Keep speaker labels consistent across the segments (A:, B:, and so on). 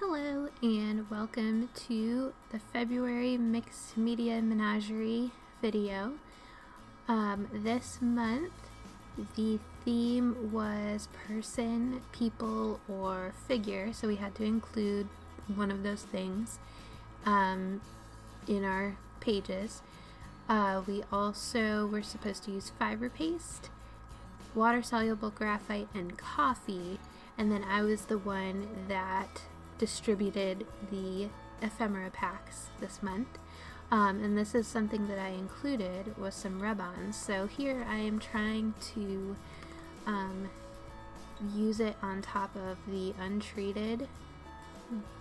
A: Hello and welcome to the February Mixed Media Menagerie video. This month the theme was person, people, or figure, so we had to include one of those things in our pages. We also were supposed to use fiber paste, water-soluble graphite, and coffee, and then I was the one that distributed the ephemera packs this month. And this is something that I included was some rub-ons. So here I am trying to use it on top of the untreated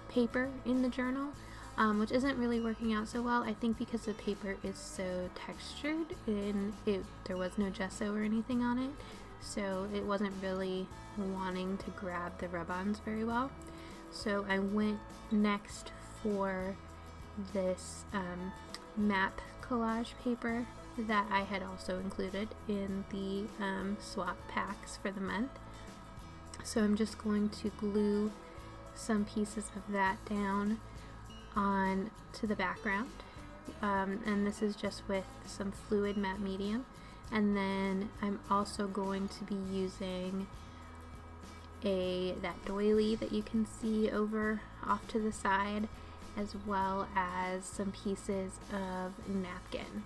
A: paper in the journal, which isn't really working out so well. I think because the paper is so textured and there was no gesso or anything on it, so it wasn't really wanting to grab the rub-ons very well. So I went next for this map collage paper that I had also included in the swap packs for the month. So I'm just going to glue some pieces of that down on to the background, and this is just with some fluid matte medium. And then I'm also going to be using that doily that you can see over off to the side, as well as some pieces of napkin.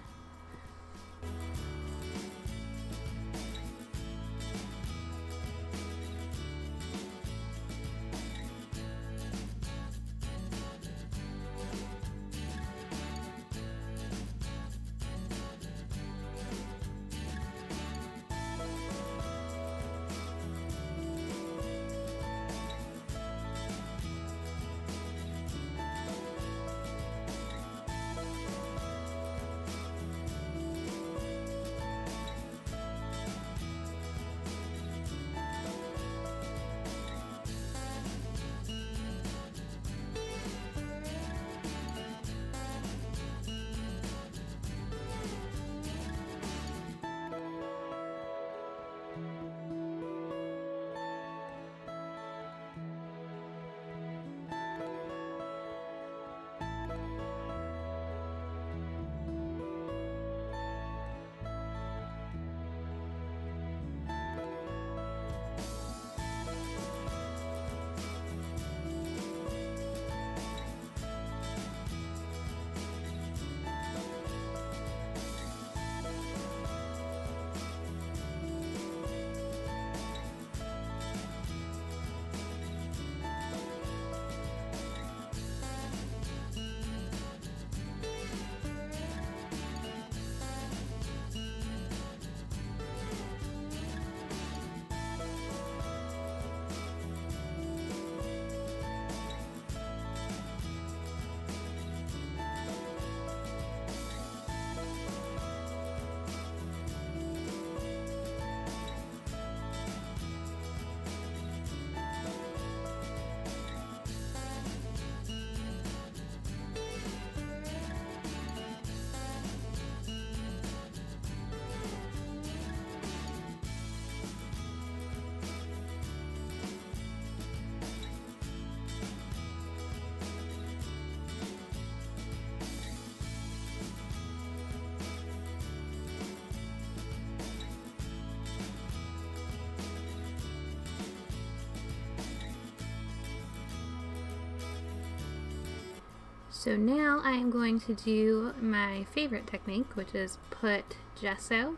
A: So now I am going to do my favorite technique, which is put gesso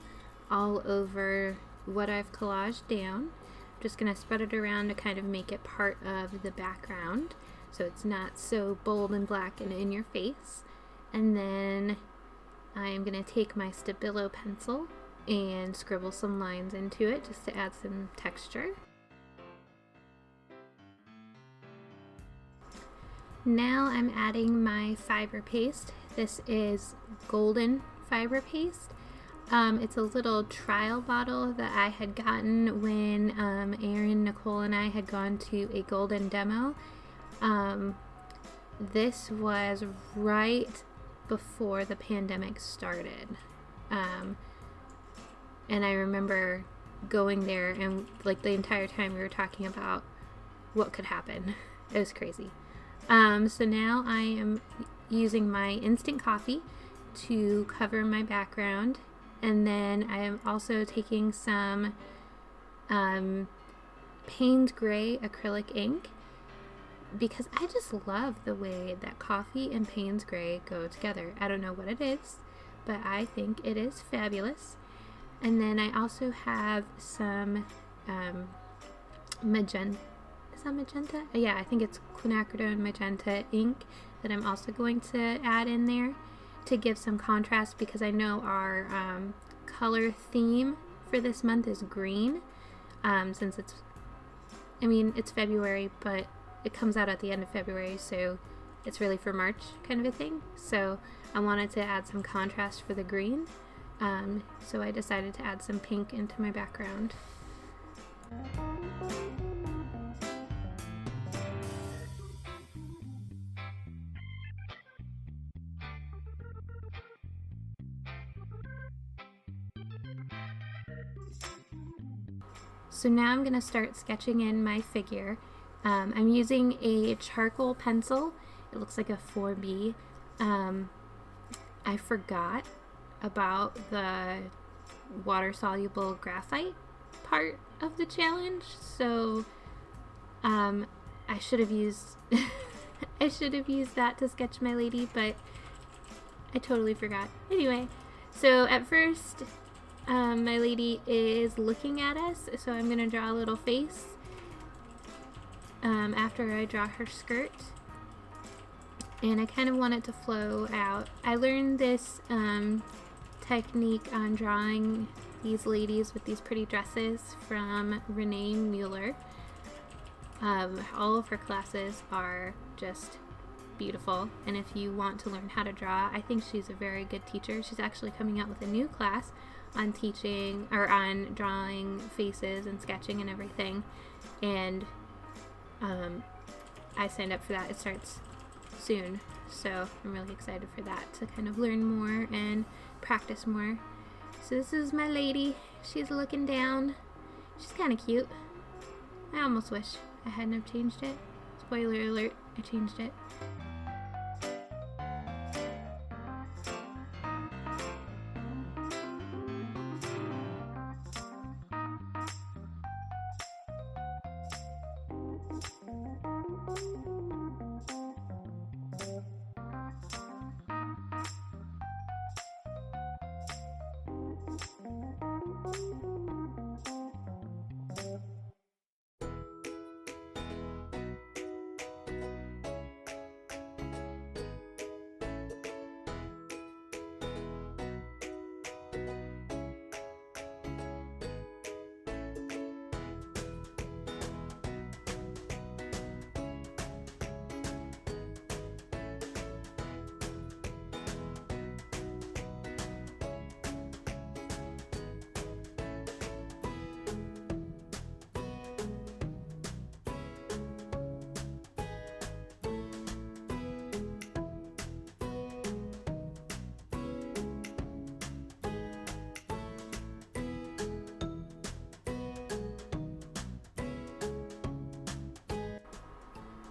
A: all over what I've collaged down. I'm just going to spread it around to kind of make it part of the background, so it's not so bold and black and in your face. And then I am going to take my Stabilo pencil and scribble some lines into it just to add some texture. Now I'm adding my fiber paste. This is golden fiber paste. It's a little trial bottle that I had gotten when Erin, Nicole, and I had gone to a golden demo. This was right before the pandemic started. And I remember going there and like the entire time we were talking about what could happen. It was crazy. So now I am using my instant coffee to cover my background, and then I am also taking some Payne gray acrylic ink, because I just love the way that coffee and Payne gray go together. I don't know what it is, but I think it is fabulous. And then I also have some magenta. Is that magenta? Yeah, I think it's quinacridone magenta ink that I'm also going to add in there to give some contrast, because I know our color theme for this month is green, since it's February, but it comes out at the end of February, so it's really for March kind of a thing. So I wanted to add some contrast for the green, so I decided to add some pink into my background. So now I'm going to start sketching in my figure. I'm using a charcoal pencil. It looks like a 4B. I forgot about the water-soluble graphite part of the challenge, so I should have used that to sketch my lady, but I totally forgot. Anyway, so at first my lady is looking at us, so I'm gonna draw a little face after I draw her skirt, and I kind of want it to flow out. I learned this technique on drawing these ladies with these pretty dresses from Renee Mueller. All of her classes are just beautiful, and if you want to learn how to draw, I think she's a very good teacher. She's actually coming out with a new class on teaching, or on drawing faces and sketching and everything, and I signed up for that. It starts soon, so I'm really excited for that, to kind of learn more and practice more. So this is my lady. She's looking down. She's kind of cute. I almost wish I hadn't have changed it. Spoiler alert, I changed it.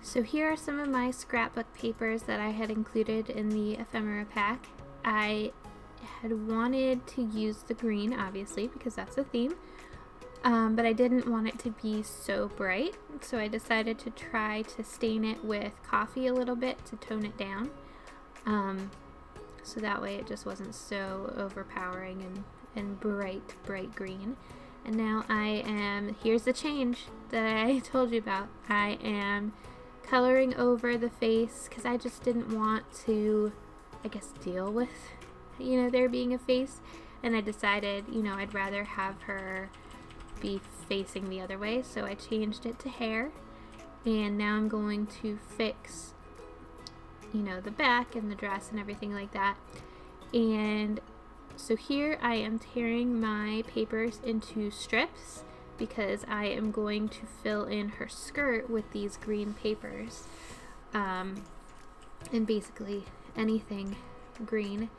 A: So here are some of my scrapbook papers that I had included in the ephemera pack. I had wanted to use the green, obviously, because that's a theme, but I didn't want it to be so bright, so I decided to try to stain it with coffee a little bit to tone it down, so that way it just wasn't so overpowering and bright green. And now here's the change that I told you about. I am coloring over the face, because I just didn't want to, I guess, deal with, there being a face, and I decided, I'd rather have her be facing the other way, so I changed it to hair, and now I'm going to fix, the back and the dress and everything like that. And so here I am tearing my papers into strips, because I am going to fill in her skirt with these green papers, and basically anything green.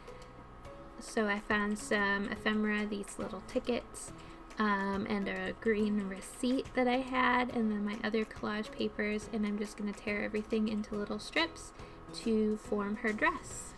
A: So I found some ephemera, these little tickets, and a green receipt that I had, and then my other collage papers, and I'm just going to tear everything into little strips to form her dress.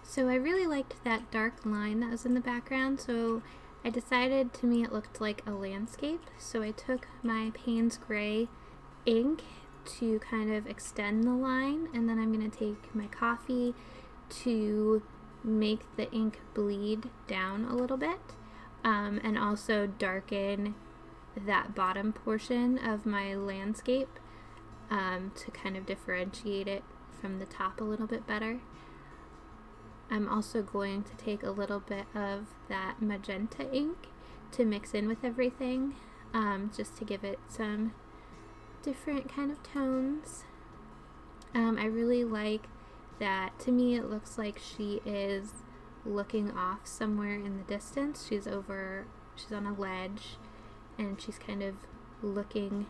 A: So I really liked that dark line that was in the background, so I decided, to me it looked like a landscape, so I took my Payne's Gray ink to kind of extend the line, and then I'm going to take my coffee to make the ink bleed down a little bit, and also darken that bottom portion of my landscape to kind of differentiate it from the top a little bit better. I'm also going to take a little bit of that magenta ink to mix in with everything, just to give it some different kind of tones. I really like that. To me it looks like she is looking off somewhere in the distance. She's on a ledge and she's kind of looking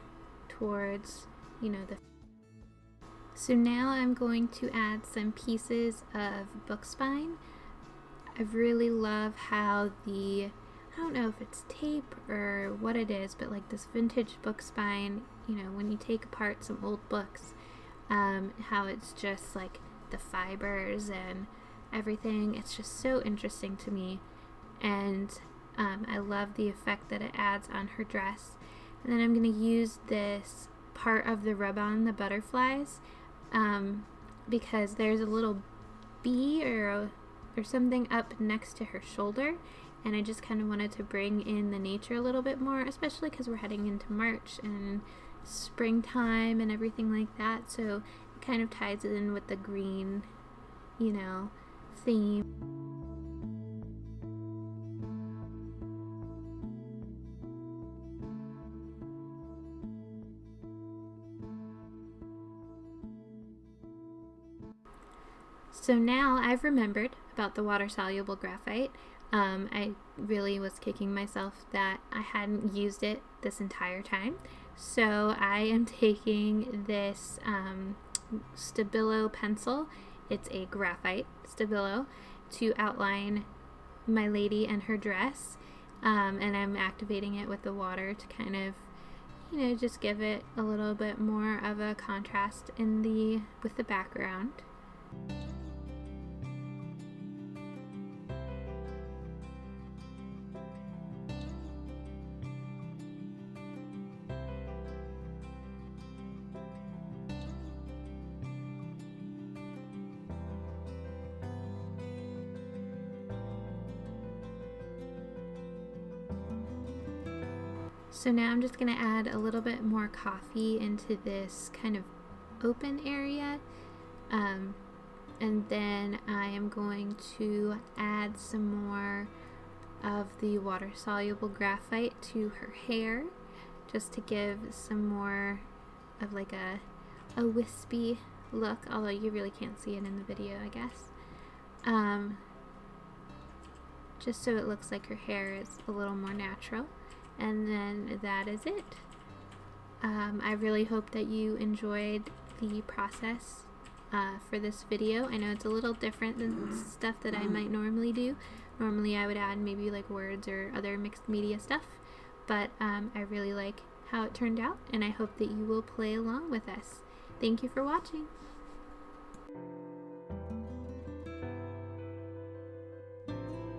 A: towards, you know, the... So now I'm going to add some pieces of book spine. I really love how I don't know if it's tape or what it is, but like this vintage book spine, you know, when you take apart some old books, how it's just like the fibers and everything. It's just so interesting to me, and I love the effect that it adds on her dress. And then I'm going to use this part of the rub-on, the butterflies, because there's a little bee or something up next to her shoulder, and I just kind of wanted to bring in the nature a little bit more, especially because we're heading into March and springtime and everything like that, so it kind of ties it in with the green, you know, theme. So now I've remembered about the water-soluble graphite. I really was kicking myself that I hadn't used it this entire time. So I am taking this Stabilo pencil. It's a graphite Stabilo, to outline my lady and her dress. And I'm activating it with the water to kind of, you know, just give it a little bit more of a contrast with the background. So now I'm just going to add a little bit more coffee into this kind of open area, and then I am going to add some more of the water-soluble graphite to her hair, just to give some more of like a wispy look, although you really can't see it in the video, I guess. Just so it looks like her hair is a little more natural. And then that is it. I really hope that you enjoyed the process for this video. I know it's a little different than stuff that I might normally do. Normally I would add maybe like words or other mixed media stuff, but I really like how it turned out, and I hope that you will play along with us. Thank you for watching.